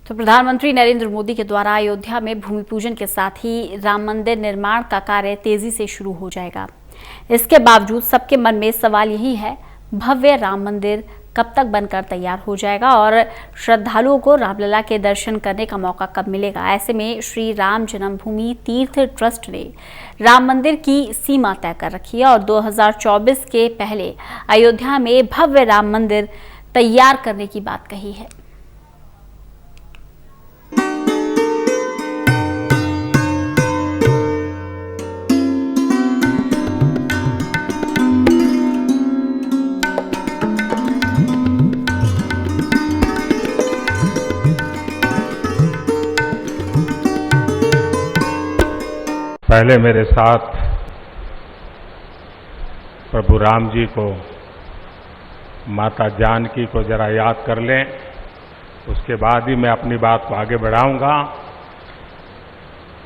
तो प्रधानमंत्री नरेंद्र मोदी के द्वारा अयोध्या में भूमि पूजन के साथ ही राम मंदिर निर्माण का कार्य तेजी से शुरू हो जाएगा। इसके बावजूद सबके मन में सवाल यही है, भव्य राम मंदिर कब तक बनकर तैयार हो जाएगा और श्रद्धालुओं को रामलला के दर्शन करने का मौका कब मिलेगा। ऐसे में श्री राम जन्मभूमि तीर्थ ट्रस्ट ने राम मंदिर की सीमा तय कर रखी है और 2024 के पहले अयोध्या में भव्य राम मंदिर तैयार करने की बात कही है। पहले मेरे साथ प्रभु राम जी को, माता जानकी को जरा याद कर लें, उसके बाद ही मैं अपनी बात को आगे बढ़ाऊंगा।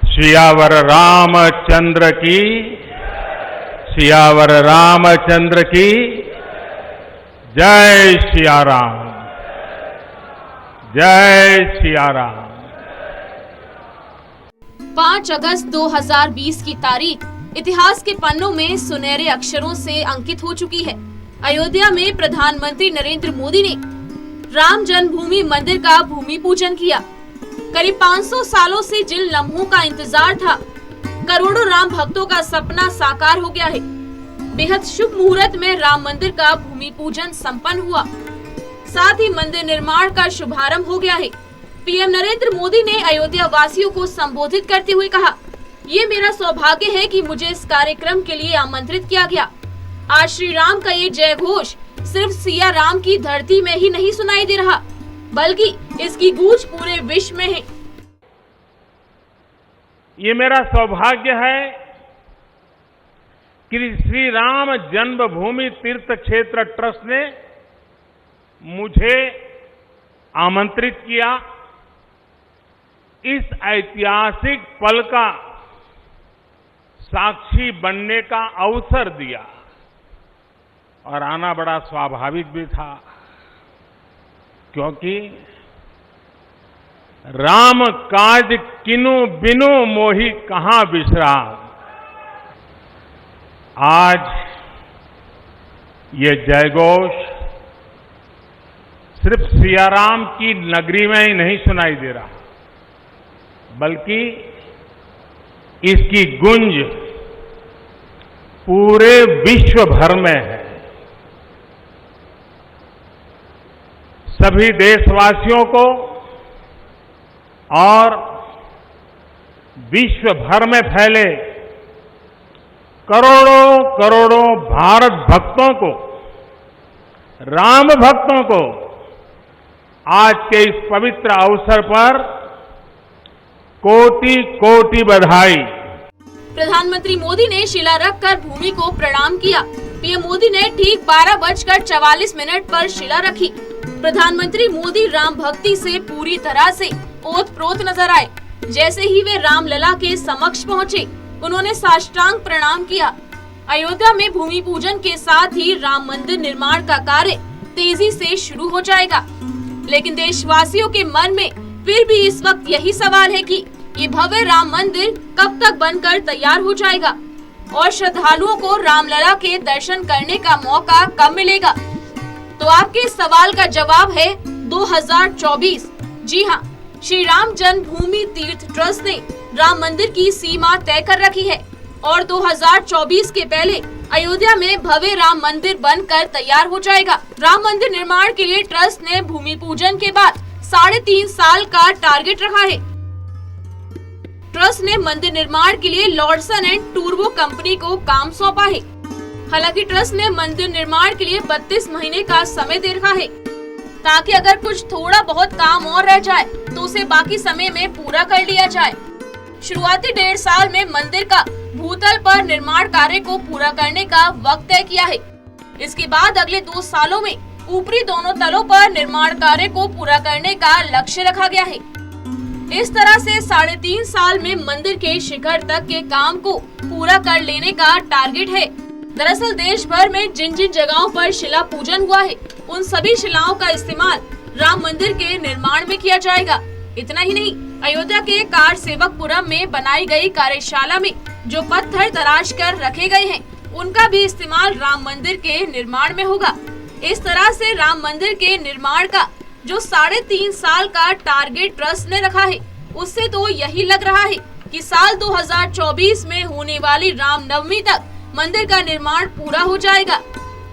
सियावर रामचंद्र की, सियावर रामचंद्र की जय सिया राम, जय सिया राम। 5 अगस्त 2020 की तारीख इतिहास के पन्नों में सुनहरे अक्षरों से अंकित हो चुकी है। अयोध्या में प्रधानमंत्री नरेंद्र मोदी ने राम जन्मभूमि मंदिर का भूमि पूजन किया। करीब 500 सालों से जिन लम्हों का इंतजार था, करोड़ों राम भक्तों का सपना साकार हो गया है। बेहद शुभ मुहूर्त में राम मंदिर का भूमि पूजन संपन्न हुआ, साथ ही मंदिर निर्माण का शुभारंभ हो गया है। पीएम नरेंद्र मोदी ने अयोध्या वासियों को संबोधित करते हुए कहा, ये मेरा सौभाग्य है कि मुझे इस कार्यक्रम के लिए आमंत्रित किया गया। आज श्री राम का ये जय घोष सिर्फ सिया राम की धरती में ही नहीं सुनाई दे रहा, बल्कि इसकी गूंज पूरे विश्व में है। ये मेरा सौभाग्य है कि श्री राम जन्मभूमि तीर्थ क्षेत्र ट्रस्ट ने मुझे आमंत्रित किया, इस ऐतिहासिक पल का साक्षी बनने का अवसर दिया और आना बड़ा स्वाभाविक भी था, क्योंकि राम काज किनु बिनु मोहि कहां बिसरा। आज ये जयघोष सिर्फ सिया राम की नगरी में ही नहीं सुनाई दे रहा, बल्कि इसकी गूंज पूरे विश्व भर में है। सभी देशवासियों को और विश्व भर में फैले करोड़ों करोड़ों भारत भक्तों को, राम भक्तों को आज के इस पवित्र अवसर पर कोटि कोटि बधाई। प्रधानमंत्री मोदी ने शिला रखकर भूमि को प्रणाम किया। पीएम मोदी ने ठीक 12:44 पर शिला रखी। प्रधानमंत्री मोदी राम भक्ति से पूरी तरह से ओतप्रोत नजर आए। जैसे ही वे रामलला के समक्ष पहुंचे, उन्होंने साष्टांग प्रणाम किया। अयोध्या में भूमि पूजन के साथ ही राम मंदिर निर्माण का कार्य तेजी से शुरू हो जाएगा, लेकिन देशवासियों के मन में फिर भी इस वक्त यही सवाल है कि ये भव्य राम मंदिर कब तक बनकर तैयार हो जाएगा और श्रद्धालुओं को रामलला के दर्शन करने का मौका कब मिलेगा। तो आपके इस सवाल का जवाब है 2024। जी हाँ, श्री राम जन्मभूमि तीर्थ ट्रस्ट ने राम मंदिर की सीमा तय कर रखी है और 2024 के पहले अयोध्या में भव्य राम मंदिर बनकर तैयार हो जाएगा। राम मंदिर निर्माण के लिए ट्रस्ट ने भूमि पूजन के बाद 3.5 साल का टारगेट रखा है। ट्रस्ट ने मंदिर निर्माण के लिए लॉर्डसन एंड टूर्बो कंपनी को काम सौंपा है। हालांकि ट्रस्ट ने मंदिर निर्माण के लिए 32 महीने का समय दे रखा है, ताकि अगर कुछ थोड़ा बहुत काम और रह जाए तो उसे बाकी समय में पूरा कर लिया जाए। शुरुआती 1.5 साल में मंदिर का भूतल पर निर्माण कार्य को पूरा करने का वक्त तय किया है। इसके बाद अगले 2 सालों में ऊपरी दोनों तलों पर निर्माण कार्य को पूरा करने का लक्ष्य रखा गया है। इस तरह से 3.5 साल में मंदिर के शिखर तक के काम को पूरा कर लेने का टारगेट है। दरअसल देश भर में जिन जिन जगहों पर शिला पूजन हुआ है, उन सभी शिलाओं का इस्तेमाल राम मंदिर के निर्माण में किया जाएगा। इतना ही नहीं, अयोध्या के कार सेवकपुरम में बनाई गई कार्यशाला में जो पत्थर तराश कर रखे गए हैं, उनका भी इस्तेमाल राम मंदिर के निर्माण में होगा। इस तरह से राम मंदिर के निर्माण का जो 3.5 साल का टारगेट ट्रस्ट ने रखा है, उससे तो यही लग रहा है कि साल 2024 में होने वाली रामनवमी तक मंदिर का निर्माण पूरा हो जाएगा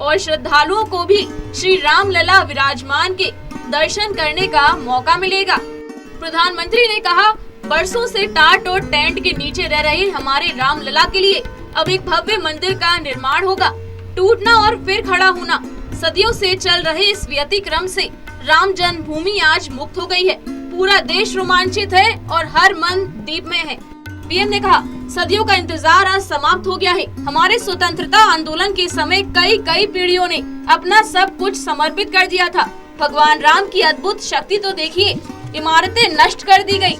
और श्रद्धालुओं को भी श्री राम लला विराजमान के दर्शन करने का मौका मिलेगा। प्रधानमंत्री ने कहा, बरसों से टाट और टेंट के नीचे रह रहे हमारे राम लला के लिए अब एक भव्य मंदिर का निर्माण होगा। टूटना और फिर खड़ा होना, सदियों से चल रहे इस व्यतिक्रम से राम जन्मभूमि आज मुक्त हो गई है। पूरा देश रोमांचित है और हर मन दीपमय है। पीएम ने कहा, सदियों का इंतजार आज समाप्त हो गया है। हमारे स्वतंत्रता आंदोलन के समय कई पीढ़ियों ने अपना सब कुछ समर्पित कर दिया था। भगवान राम की अद्भुत शक्ति तो देखिए, इमारतें नष्ट कर दी गई,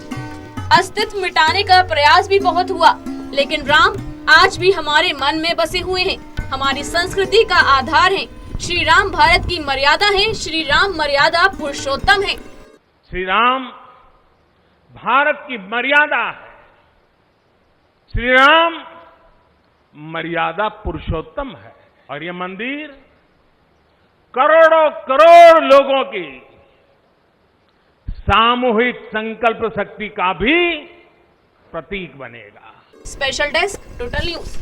अस्तित्व मिटाने का प्रयास भी बहुत हुआ, लेकिन राम आज भी हमारे मन में बसे हुए हैं, हमारी संस्कृति का आधार है। श्री राम भारत की मर्यादा है, श्री राम मर्यादा पुरुषोत्तम है। श्री राम भारत की मर्यादा है, श्री राम मर्यादा पुरुषोत्तम है। और ये मंदिर करोड़ों करोड़ लोगों की सामूहिक संकल्प शक्ति का भी प्रतीक बनेगा। Special desk, total news.